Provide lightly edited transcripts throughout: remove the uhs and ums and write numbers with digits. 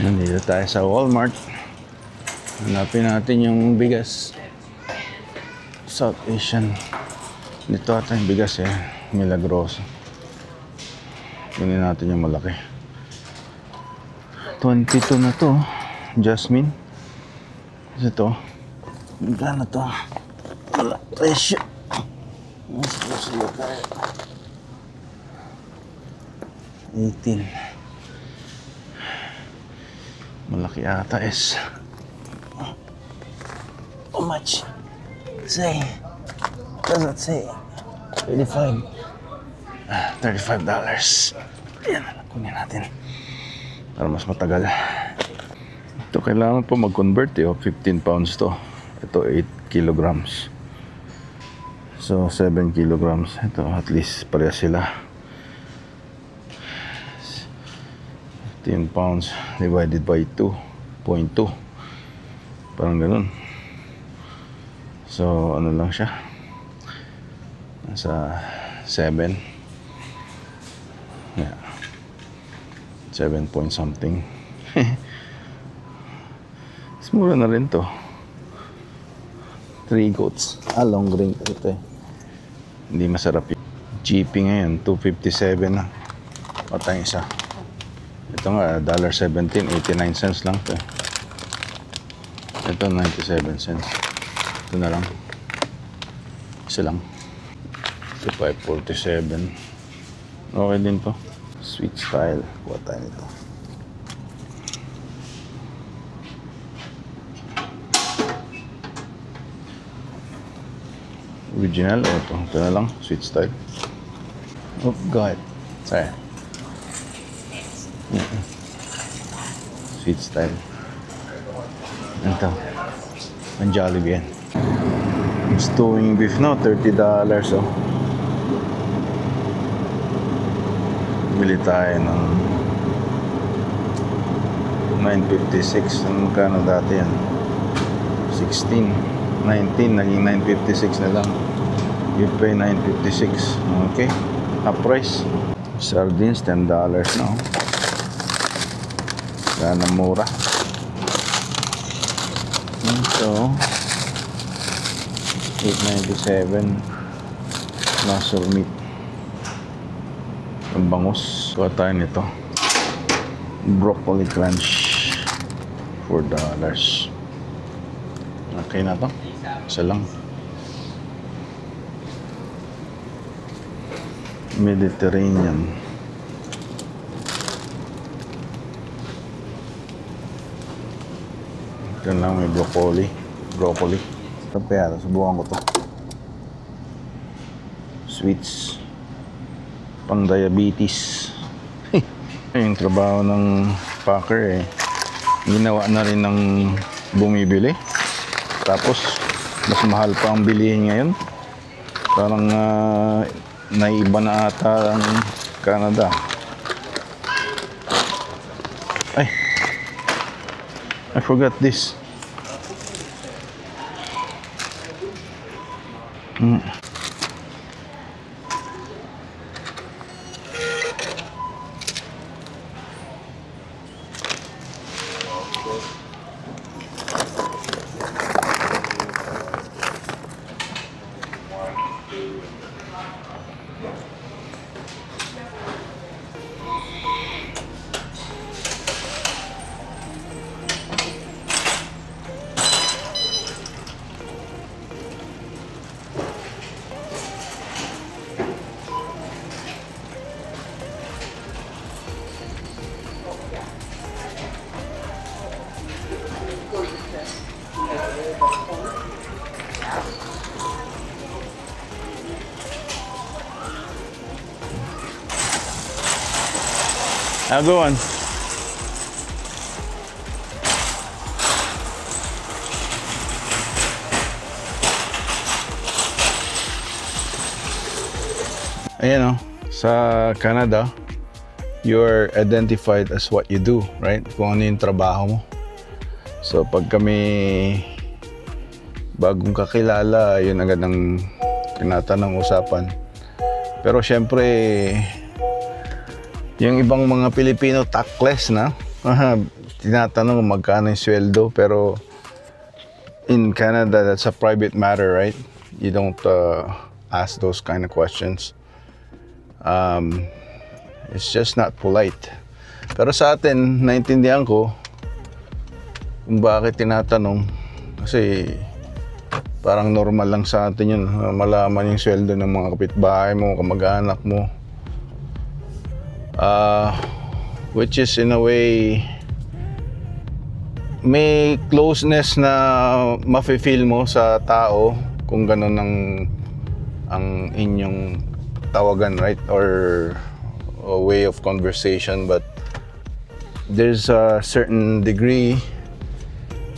Nandito tayo sa Walmart. Hanapin natin yung bigas. South Asian. Dito ata yung bigas Milagroso. Kunin natin yung malaki. 22 na to. Jasmine. Ito. Magkano to? Wala. Presyo. Mas presyo tayo. 18. Malaki ata How much? Say. Does it say? 35. $35. Ayan, kunin natin. Para mas matagal. Ito kailangan po mag-convert 15 pounds to. Ito 8 kilograms. So 7 kilograms. Ito at least pareha sila. 10 pounds divided by 2.2. Parang ganun. So ano lang siya, nasa 7. Yeah, 7 point something. Mura na rin to. 3 goats. Long grain ito Hindi masarap yun. GP ngayon 257 na patay isa. Ito nga $1.17, 89 cents lang to. Ito 97 cents. Ito na lang. Isa lang. Ito 547. Okay din to. Sweet style. Kuha tayo nito. Original. Ito na lang. Sweet style. Oh God. Sorry. Sweet style. Ito. Ang Jollibee yan. Stewing beef no, $30 Bili tayo ng 956. Ang magkano dati yan? 16, 19, naging 956 na lang. You pay 956. Okay. Half price. Sardines, $10 no. Sana mura. Ito 897 muscle meat. Ang bangus. Kuha tayo nito. Broccoli crunch $4. Okay na to. Isa lang. Mediterranean. Ito lang may broccoli. Ito pa yata. Subukan ko to. Sweets. Pang diabetes. Yung trabaho ng packer ginawa na rin ng bumibili. Tapos mas mahal pa ang bilihin ngayon. Parang naiba na ata ang Canada. Ay, I forgot this. I'll go on. Ayan sa Canada, you're identified as what you do, right? Kung ano yung trabaho mo. So pag kami bagong kakilala, yun agad ang tinatanong usapan. Pero syempre, yung ibang mga Pilipino tactless na. aha, tinatanong kung magkano yung sweldo, pero in Canada, that's a private matter, right? You don't ask those kind of questions. It's just not polite. Pero sa atin, naintindihan ko kung bakit tinatanong. Kasi parang normal lang sa atin yun, malaman yung sweldo ng mga kapitbahay mo, kamag-anak mo. Which is in a way, may closeness na mafe-feel mo sa tao kung ganun ang inyong tawagan, right? Or a way of conversation. But there's a certain degree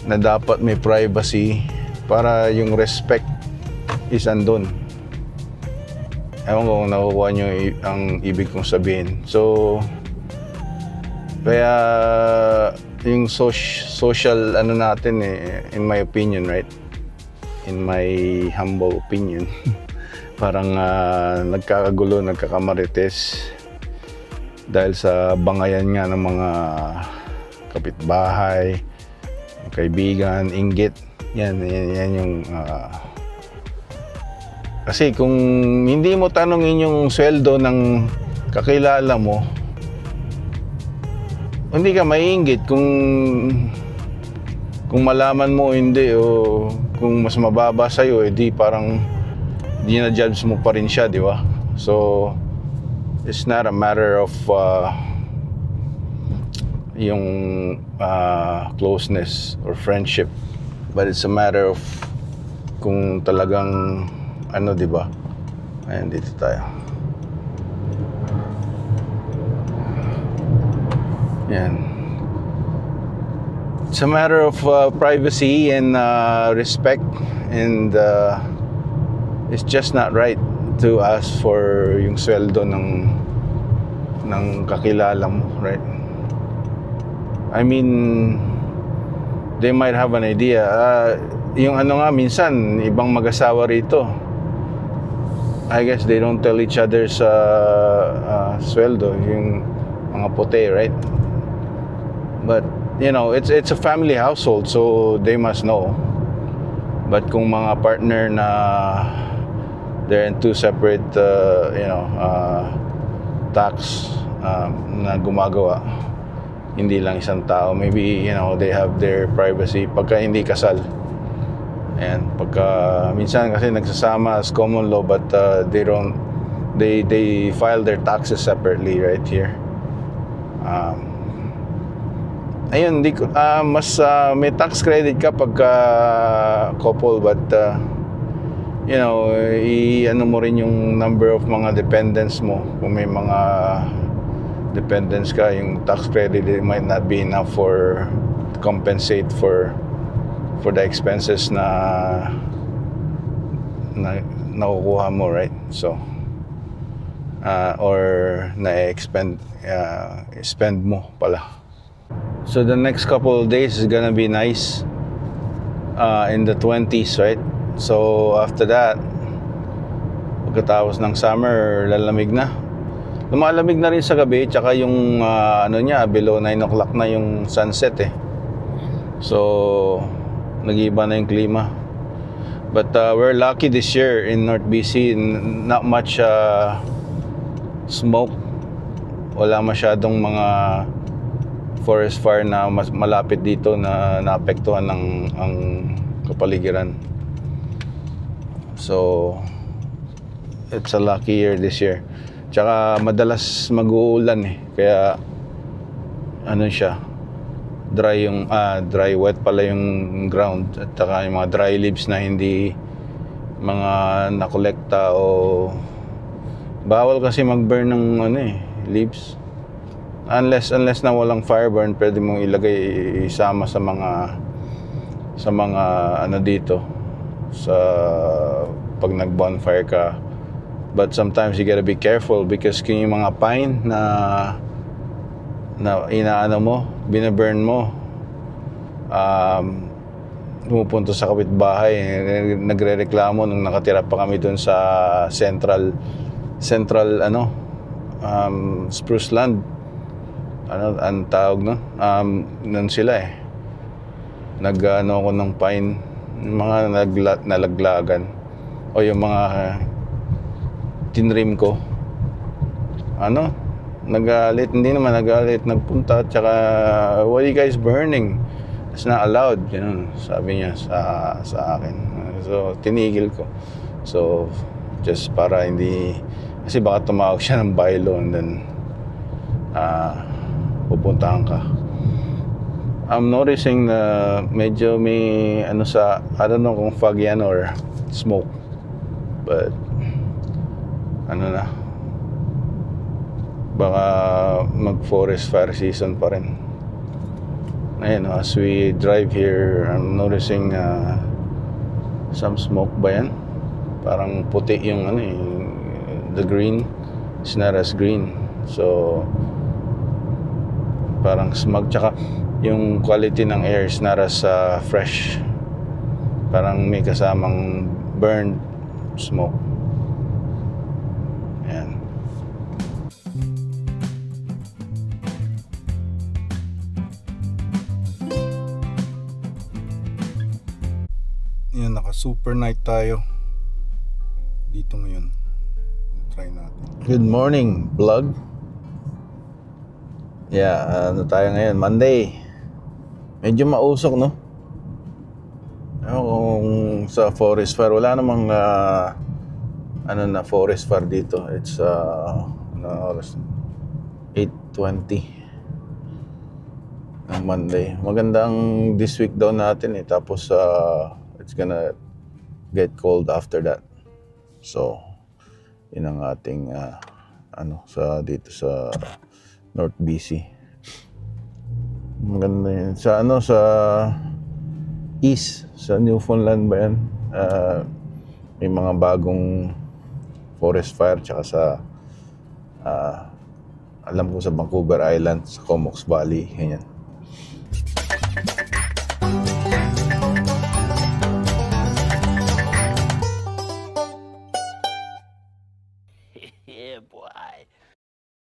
na dapat may privacy para yung respect is andun. Ewan ko kung nakukuha nyo ang ibig kong sabihin. So, kaya yung social ano natin in my opinion, right? In my humble opinion, parang nagkakagulo, nagkakamarites dahil sa bangayan nga ng mga kapitbahay, kaibigan, inggit. Yan yung kasi kung hindi mo tanongin yung sweldo ng kakilala mo, hindi ka maiinggit kung malaman mo hindi, o kung mas mababa sa'yo, di parang di na judge mo pa rin siya, di ba? So it's not a matter of yung closeness or friendship, but it's a matter of kung talagang ano, di ba? Ayan, dito tayo. Yan. It's a matter of privacy and respect, and it's just not right to ask for yung sweldo ng kakilala mo, right? I mean, they might have an idea. Yung ano nga, minsan ibang mag-asawa rito, I guess they don't tell each other's sweldo, yung mga puti, right? But you know, it's a family household, so they must know. But kung mga partner na they're in two separate tax na gumagawa, hindi lang isang tao, maybe they have their privacy pagka hindi kasal. And pagka minsan kasi nagsasama as common law, but they file their taxes separately right here. Ayun, mas may tax credit ka pagka couple, but ano mo rin yung number of mga dependents mo. Kung may mga dependents ka, yung tax credit, it might not be enough for to compensate for the expenses na nakukuha mo, right? So or spend mo pala. So the next couple of days is gonna be nice, in the 20s, right? So after that, pagkatapos ng summer, lalamig na. Lumalamig na rin sa gabi, tsaka yung below 9 o'clock na yung sunset So nag-iba na yung klima. But we're lucky this year in North BC, not much smoke. Wala masyadong mga forest fire na mas malapit dito na naapektuhan ang kapaligiran. So it's a lucky year this year. Tsaka madalas mag-uulan kaya siya, dry wet pala yung ground, at saka yung mga dry leaves na hindi mga nakolekta, o bawal kasi mag-burn ng leaves. Unless na walang fire burn, pwede mong ilagay, isama sa mga dito sa pag nag-bonfire ka. But sometimes you gotta be careful, because kung yung mga pine na binaburn mo, pumupunta sa kapitbahay. Nagrereklamo nung nakatira pa kami doon sa central spruce land. ang tawag no? Nun sila nag-ano ako ng pine, yung mga nalaglagan o yung mga tinrim ko. Nagalit, hindi naman nagalit, nagpunta at saka, what are you guys burning? It's not allowed, ganun, sabi niya sa akin. So tinigil ko. So just para hindi, kasi baka tumawag siya ng bylaw and then pupuntahan ka. I'm noticing na medyo may sa, I don't know kung fog yan or smoke, but baka mag forest fire season pa rin. Ayun, as we drive here, I'm noticing some smoke ba yan? Parang puti yung the green is not as green, so parang smog, tsaka yung quality ng air is not as fresh. Parang may kasamang burned smoke. Ayan. Yan, naka super night tayo dito ngayon. Try natin. Good morning vlog. Yeah, tayo ngayon, Monday. Medyo mausok, no? Kung sa forest fire, wala namang na forest fire dito. It's 8:20 ng Monday. Magandang this week daw natin tapos it's gonna get cold after that. So yun ang ating dito sa North BC. Maganda yun. Sa east, sa Newfoundland ba yan? May mga bagong forest fire, tsaka sa alam ko sa Vancouver Island, sa Comox Valley, ganyan.